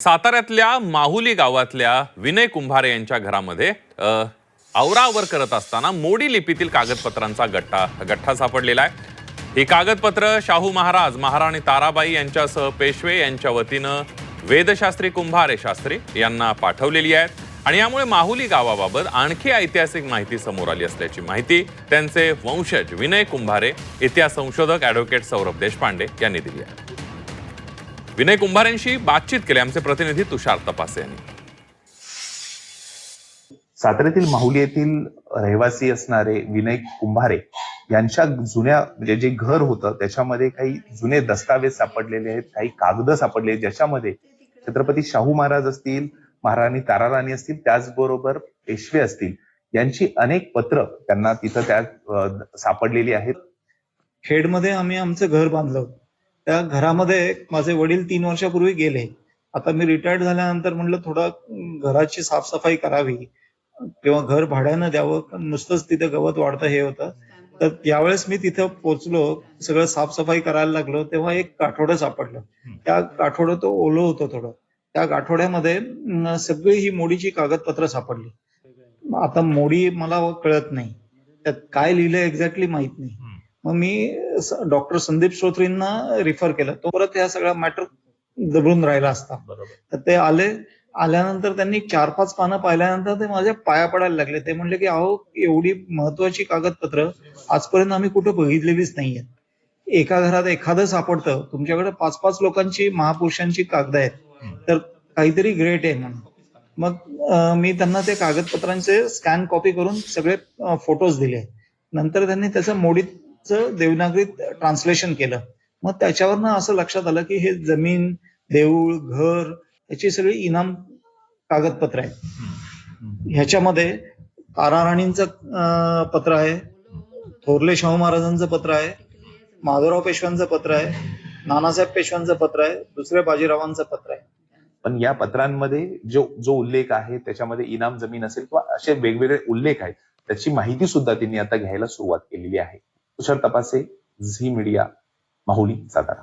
साताऱ्यातल्या माहुली गावातल्या विनय कुंभारे यांच्या घरामध्ये आवरावर करत असताना मोडी लिपीतील कागदपत्रांचा गठ्ठा सापडलेला आहे। ही कागदपत्र शाहू महाराज, महाराणी ताराबाई यांच्यासह पेशवे यांच्या वतीनं वेदशास्त्री कुंभारे शास्त्री यांना पाठवलेली आहेत आणि यामुळे माहुली गावाबाबत आणखी ऐतिहासिक माहिती समोर आली असल्याची माहिती त्यांचे वंशज विनय कुंभारे इतिहास संशोधक ॲडव्होकेट सौरभ देशपांडे यांनी दिली आहे। विनय कुंभारेंशी बातचीत केली आमचे प्रतिनिधी तुषार तपासे यांनी। साताऱ्यातील माहुली येथील रहिवासी असणारे विनय कुंभारे यांच्या जुन्या म्हणजे जे घर होतं त्याच्यामध्ये काही जुने दस्तावेज सापडलेले आहेत, काही कागद सापडले ज्याच्यामध्ये छत्रपती शाहू महाराज असतील, महाराणी ताराराणी असतील, त्याचबरोबर पेशवे असतील यांची अनेक पत्र त्यांना तिथं त्या सापडलेली आहेत। खेडमध्ये आम्ही आमचं घर बांधलं, त्या घरामध्ये माझे वडील 3 वर्षापूर्वी गेले। आता मी रिटायर्ड झाल्यानंतर म्हटलं थोडं घराची साफसफाई करावी किंवा घर भाड्यानं द्यावं, नुसतंच तिथे गवत वाढतं हे होतं। तर ज्यावेळेस मी तिथं पोहोचलो, सगळं साफसफाई करायला लागलो, तेव्हा एक गाठोडं सापडलं। त्या गाठोडं तो ओलं होतं थोडं, त्या गाठोड्यामध्ये सगळी ही मोडीची कागदपत्र सापडली। आता मोडी मला कळत नाही, त्यात काय लिहिलंय एक्झॅक्टली माहित नाही। मग मी डॉक्टर संदीप श्रोत्रींना रिफर केलं, तो परत या सगळा मॅटर दबून राहिला असता। तर ते आल्यानंतर त्यांनी 4-5 पानं पाहिल्यानंतर ते माझ्या पाया पडायला लागले। ते म्हणले की अहो, एवढी महत्वाची कागदपत्र आजपर्यंत आम्ही कुठं बघितलेलीच नाहीये। एका घरात एखादं सापडतं, तुमच्याकडे 5-5 लोकांची, महापुरुषांची कागद आहेत, तर काहीतरी ग्रेट आहे म्हणून। मग मी त्यांना ते कागदपत्रांचे स्कॅन कॉपी करून सगळे फोटोज दिले। नंतर त्यांनी त्याचं मोडीचं देवनागरीत ट्रान्सलेशन केलं। मग त्याच्यावरनं असं लक्षात आलं की हे जमीन, देऊळ, घर याची सगळी इनाम कागदपत्र आहेत। ह्याच्यामध्ये ताराराणींचं पत्र आहे, थोरले शाहू महाराजांचं पत्र आहे, माधवराव पेशव्यांचं पत्र आहे, नानासाहेब पेशव्यांचं पत्र आहे, दुसऱ्या बाजीरावांचं पत्र आहे। पण या पत्रांमध्ये जो उल्लेख आहे त्याच्यामध्ये इनाम जमीन असेल किंवा असे वेगवेगळे उल्लेख आहेत, त्याची माहिती सुद्धा त्यांनी आता घ्यायला सुरुवात केलेली आहे। तुषार तपासे, झी मीडिया, माहुली, सातारा।